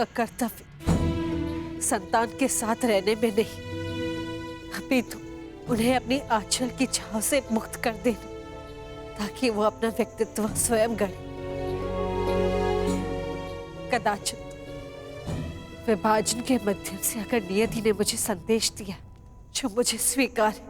का कर्तव्य संतान के साथ रहने में नहीं, अभी तो उन्हें अपनी आंचल की छाव से मुक्त कर देना, ताकि वो अपना व्यक्तित्व स्वयं गढ़े। कदाचित विभाजन के माध्यम से अगर नियति ने मुझे संदेश दिया जो मुझे स्वीकार है,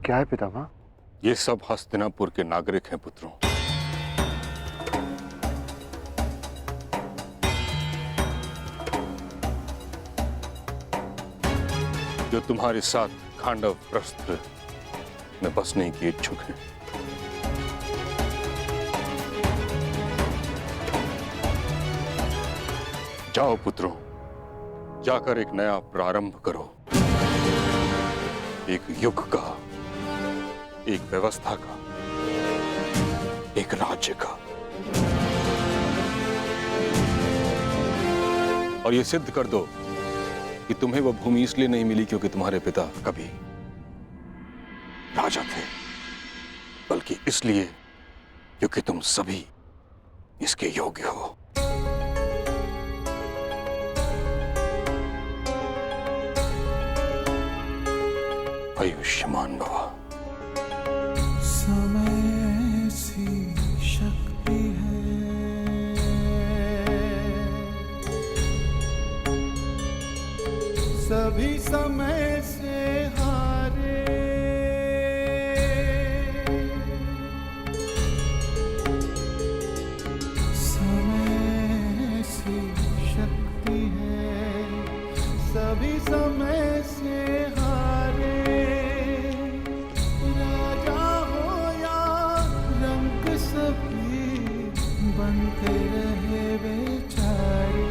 क्या है पितामह? ये सब हस्तिनापुर के नागरिक हैं पुत्रों। जो तुम्हारे साथ खांडव प्रस्थ में बसने की इच्छुक हैं। जाओ पुत्रों, जाकर एक नया प्रारंभ करो, एक युग का, एक व्यवस्था का, एक राज्य का। और ये सिद्ध कर दो कि तुम्हें वह भूमि इसलिए नहीं मिली क्योंकि तुम्हारे पिता कभी राजा थे, बल्कि इसलिए क्योंकि तुम सभी इसके योग्य हो। आयुष्मान भव। समय सी शक्ति है, सभी समय से हारे, समय सी शक्ति है, सभी समय से हारे, बनते रहे बेचारे।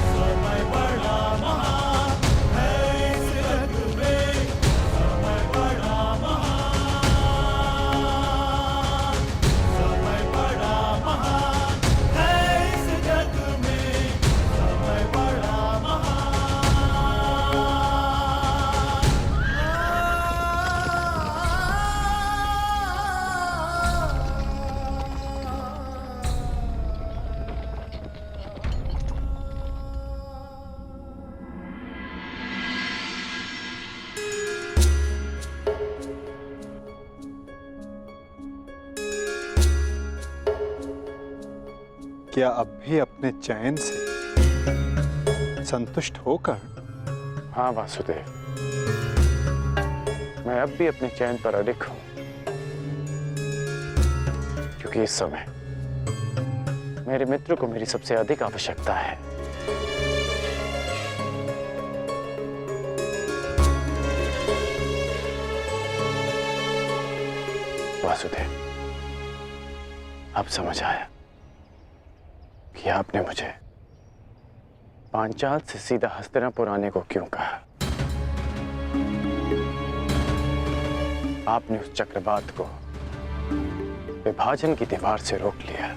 समय बड़ा महान है इस जग में, समय बड़ा महान, समय बड़ा महान है इस जग में, समय बड़ा महान। क्या अब भी अपने चयन से संतुष्ट होकर? हाँ वासुदेव, मैं अब भी अपने चयन पर अडिग हूं, क्योंकि इस समय मेरे मित्र को मेरी सबसे अधिक आवश्यकता है। वासुदेव, अब समझ आया कि आपने मुझे पांचाल से सीधा हस्तिनापुर आने को क्यों कहा। आपने उस चक्रवात को विभाजन की दीवार से रोक लिया।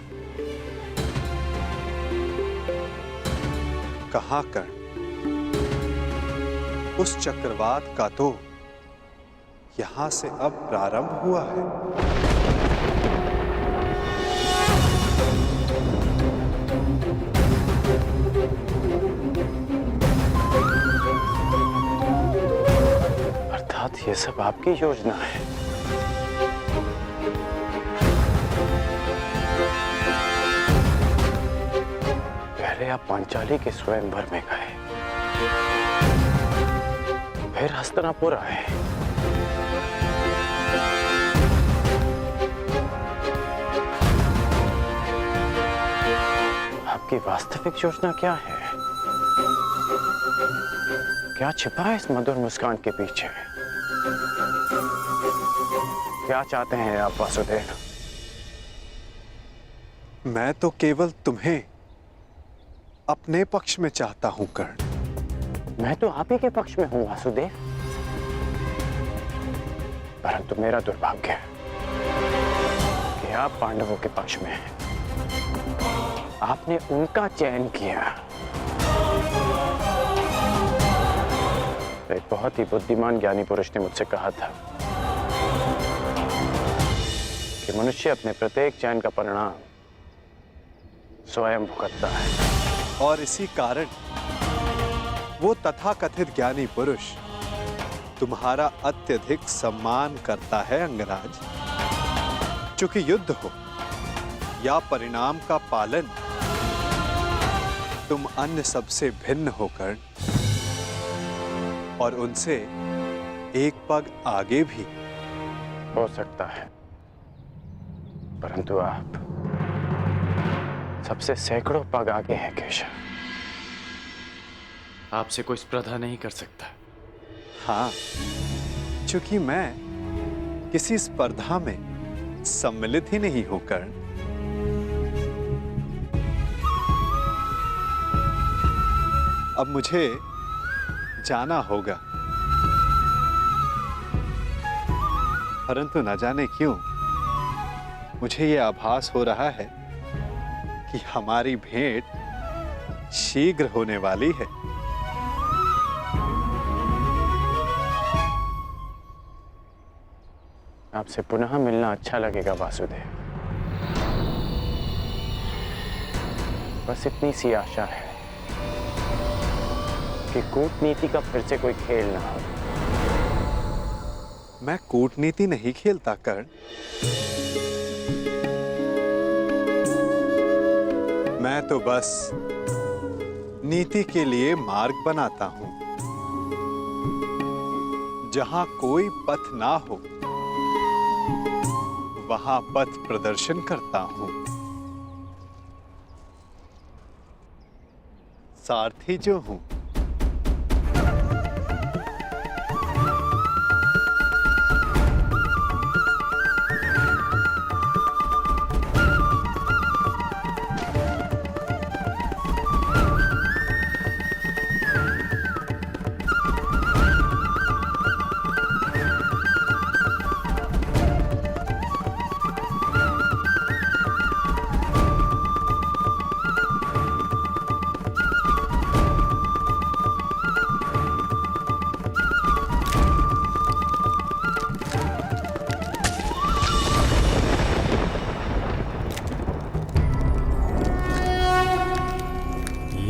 कहाँ कर उस चक्रवात का तो यहां से अब प्रारंभ हुआ है। अर्थात ये सब आपकी योजना है। पहले आप पांचाली के स्वयंवर में गए, फिर हस्तिनापुर आए। आपकी वास्तविक योजना क्या है? क्या छिपा है इस मधुर मुस्कान के पीछे? क्या चाहते हैं आप वासुदेव? मैं तो केवल तुम्हें अपने पक्ष में चाहता हूं कर्ण। मैं तो आप ही के पक्ष में हूं वासुदेव, परंतु मेरा दुर्भाग्य है कि आप पांडवों के पक्ष में हैं। आपने उनका चयन किया। एक बहुत ही बुद्धिमान ज्ञानी पुरुष ने मुझसे कहा था कि मनुष्य अपने प्रत्येक चयन का परिणाम स्वयं भुगतता है। और इसी कारण वो तथाकथित ज्ञानी पुरुष तुम्हारा अत्यधिक सम्मान करता है अंगराज। चूंकि युद्ध हो या परिणाम का पालन, तुम अन्य सबसे भिन्न होकर और उनसे एक पग आगे भी। हो सकता है, परंतु आप सबसे सैकड़ों पग आगे हैं केशव। आपसे कोई स्पर्धा नहीं कर सकता। हाँ, चूंकि मैं किसी स्पर्धा में सम्मिलित ही नहीं होकर अब मुझे जाना होगा। परंतु न जाने क्यों मुझे यह आभास हो रहा है कि हमारी भेंट शीघ्र होने वाली है। आपसे पुनः मिलना अच्छा लगेगा वासुदेव। बस इतनी सी आशा है कि कूटनीति का फिर से कोई खेल ना हो। मैं कूटनीति नहीं खेलता कर्ण। मैं तो बस नीति के लिए मार्ग बनाता हूं। जहां कोई पथ ना हो वहां पथ प्रदर्शन करता हूं। सारथी जो हूं।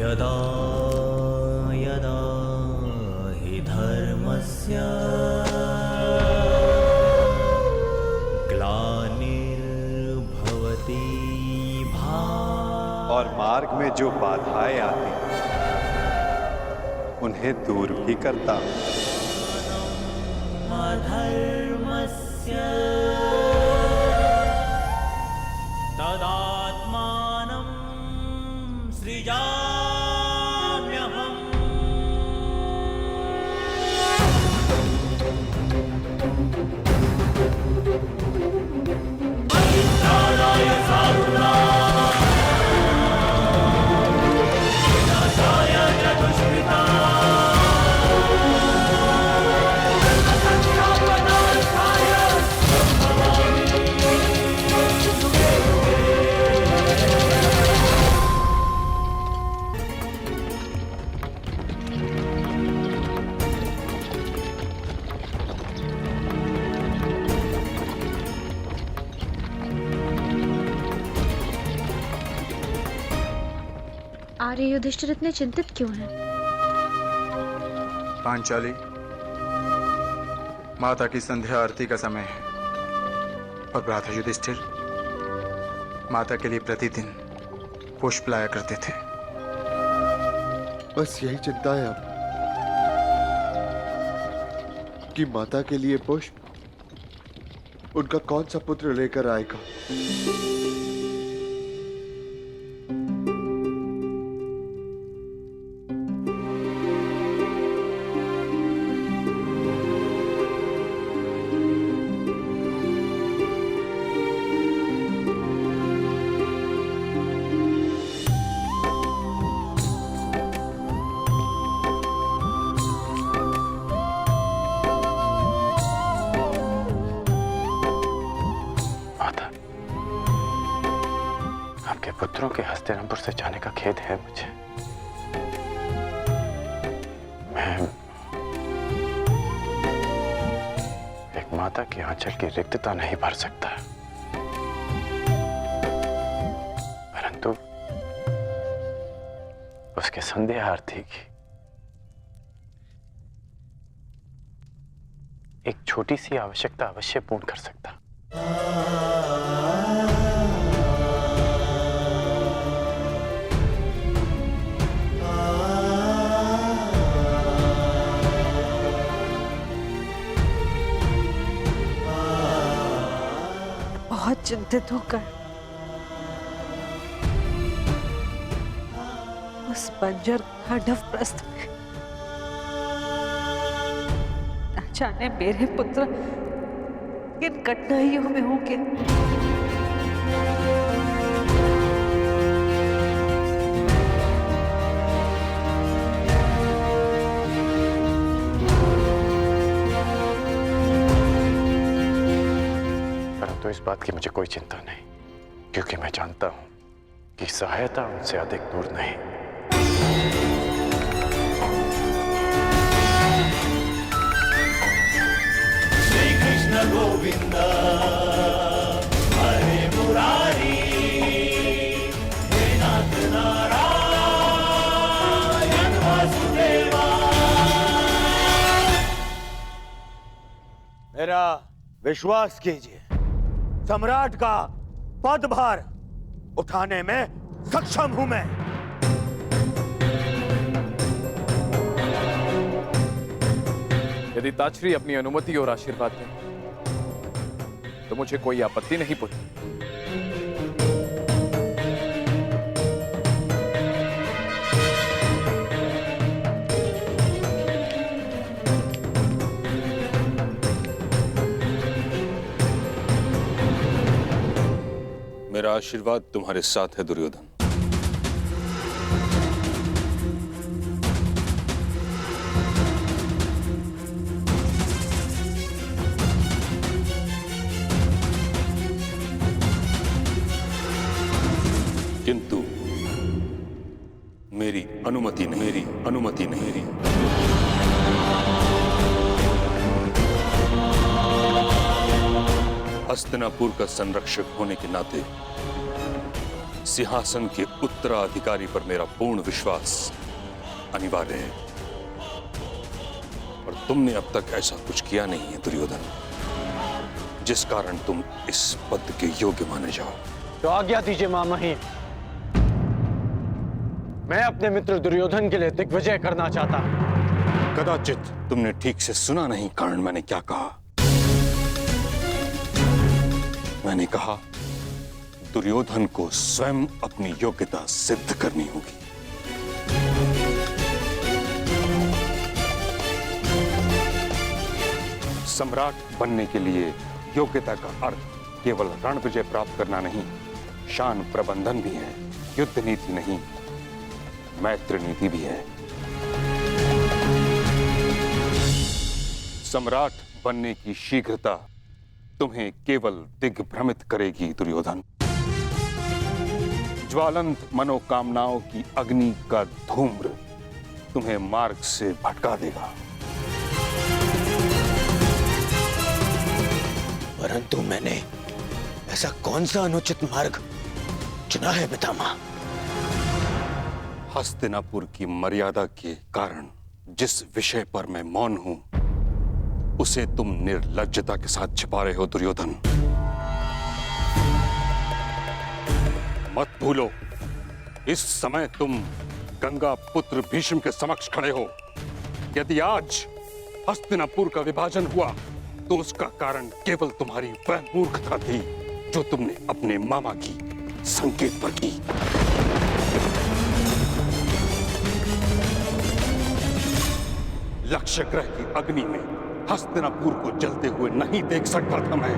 यदा यदा हि धर्मस्य ग्लानिर्भवति भारत। और मार्ग में जो बाधाएं आती उन्हें दूर भी करता हूं। अधर्मस्य तदात्मानं सृजाम्यहम्। परित्राणाय साधूनां विनाशाय च दुष्कृतां। आर्य युधिष्ठिर इतने चिंतित क्यों हैं? पांचाली, माता की संध्या आरती का समय है और भ्राता युधिष्ठिर माता के लिए प्रतिदिन पुष्प लाया करते थे। बस यही चिंता है अब कि माता के लिए पुष्प उनका कौन सा पुत्र लेकर आएगा। पुत्रों के हस्तिनापुर से जाने का खेद है मुझे। मैं एक माता की आंचल की रिक्तता नहीं भर सकता, परंतु उसके संदेहार्थी की एक छोटी सी आवश्यकता अवश्य पूर्ण कर सकता। बहुत चिंतित होकर उस बंजर खांडव प्रस्थ में न जाने मेरे पुत्र किन कठिनाइयों में होंगे। तो इस बात की मुझे कोई चिंता नहीं, क्योंकि मैं जानता हूं कि सहायता उनसे अधिक दूर नहीं। श्री कृष्ण गोविंद हरे मुरारी हे नाथ नारायण वासुदेवा। मेरा विश्वास कीजिए, सम्राट का पदभार उठाने में सक्षम हूं मैं। यदि ताचरी अपनी अनुमति और आशीर्वाद दे तो मुझे कोई आपत्ति नहीं पुत्र। मेरा आशीर्वाद तुम्हारे साथ है दुर्योधन। किंतु मेरी अनुमति नहीं। हस्तिनापुर का संरक्षक होने के नाते सिंहासन के उत्तराधिकारी पर मेरा पूर्ण विश्वास अनिवार्य है, और तुमने अब तक ऐसा कुछ किया नहीं है दुर्योधन, जिस कारण तुम इस पद के योग्य माने जाओ। तो आज्ञा दीजिए मामही, मैं अपने मित्र दुर्योधन के लिए दिग्विजय करना चाहता हूं। कदाचित तुमने ठीक से सुना नहीं, कारण मैंने क्या कहा। मैंने कहा दुर्योधन को स्वयं अपनी योग्यता सिद्ध करनी होगी। सम्राट बनने के लिए योग्यता का अर्थ केवल रण विजय प्राप्त करना नहीं, शान प्रबंधन भी है। युद्ध नीति नहीं, मैत्री नीति भी है। सम्राट बनने की शीघ्रता तुम्हें केवल दिग्भ्रमित करेगी दुर्योधन। ज्वालंत मनोकामनाओं की अग्नि का धूम्र तुम्हें मार्ग से भटका देगा। परंतु मैंने ऐसा कौन सा अनुचित मार्ग चुना है पितामह? हस्तिनापुर की मर्यादा के कारण जिस विषय पर मैं मौन हूं, उसे तुम निर्लज्जता के साथ छिपा रहे हो दुर्योधन। मत भूलो, इस समय तुम गंगा पुत्र भीष्म के समक्ष खड़े हो। यदि आज हस्तिनापुर का विभाजन हुआ तो उसका कारण केवल तुम्हारी वह मूर्खता थी जो तुमने अपने मामा की संकेत पर की। लक्ष्य ग्रह की अग्नि में हस्तिनापुर को जलते हुए नहीं देख सकता था मैं।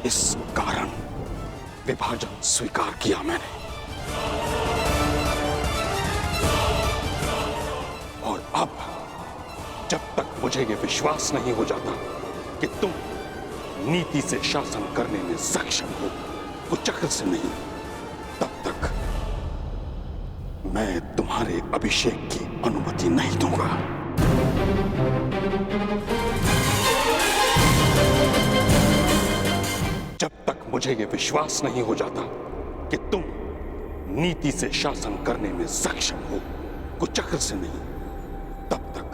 इस कारण विभाजन स्वीकार किया मैंने। और अब जब तक मुझे यह विश्वास नहीं हो जाता कि तुम नीति से शासन करने में सक्षम हो, कुचक्र से नहीं, तब तक मैं तुम्हारे अभिषेक की अनुमति नहीं दूंगा। जब तक मुझे यह विश्वास नहीं हो जाता कि तुम नीति से शासन करने में सक्षम हो, कुचक्र से नहीं, तब तक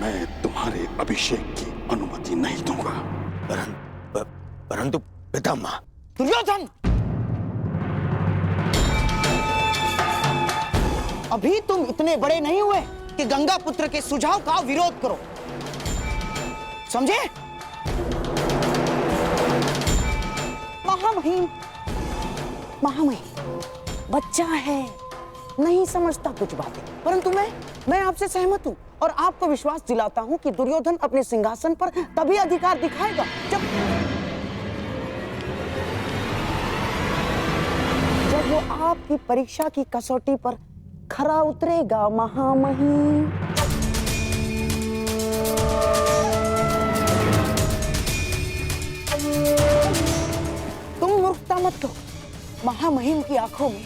मैं तुम्हारे अभिषेक की अनुमति नहीं दूंगा। परंतु पितामह। दुर्योधन, अभी तुम इतने बड़े नहीं हुए कि गंगा पुत्र के सुझाव का विरोध करो, समझे? महामहिम, बच्चा है, नहीं समझता कुछ बातें, परंतु मैं आपसे सहमत हूं और आपको विश्वास दिलाता हूं कि दुर्योधन अपने सिंहासन पर तभी अधिकार दिखाएगा जब वो आपकी परीक्षा की कसौटी पर खरा उतरेगा। महामहिम, तुम मूर्खता मत करो। महामहिम की आंखों में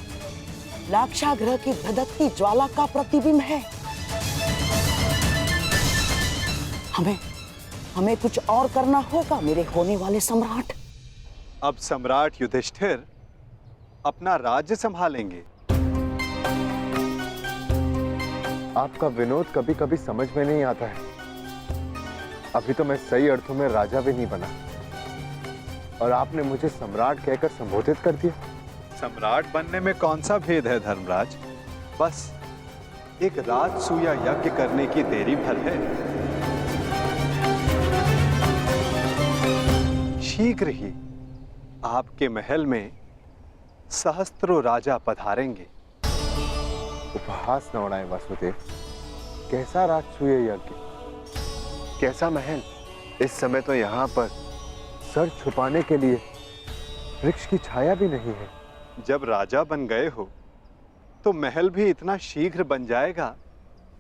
लाक्षागृह की धधकती ज्वाला का प्रतिबिंब है। हमें कुछ और करना होगा मेरे होने वाले सम्राट। अब सम्राट युधिष्ठिर अपना राज्य संभालेंगे। आपका विनोद कभी कभी समझ में नहीं आता है। अभी तो मैं सही अर्थों में राजा भी नहीं बना और आपने मुझे सम्राट कहकर संबोधित कर दिया। सम्राट बनने में कौन सा भेद है धर्मराज? बस एक राजसूया यज्ञ करने की देरी भर है। शीघ्र ही आपके महल में सहस्त्रों राजा पधारेंगे। उपहास न उड़ाएं वासुदेव। कैसा राजसूय यज्ञ, कैसा महल? इस समय तो यहाँ पर सर छुपाने के लिए वृक्ष की छाया भी नहीं है। जब राजा बन गए हो तो महल भी इतना शीघ्र बन जाएगा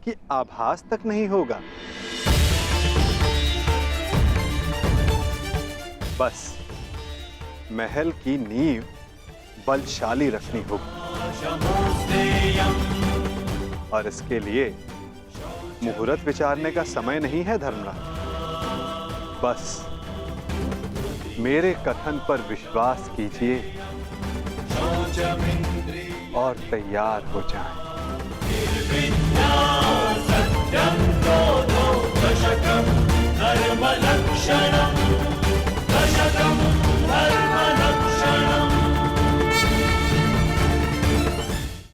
कि आभास तक नहीं होगा। बस महल की नींव बलशाली रखनी होगी और इसके लिए मुहूर्त विचारने का समय नहीं है धर्मराज। बस मेरे कथन पर विश्वास कीजिए और तैयार हो जाएं। धर्म लक्षण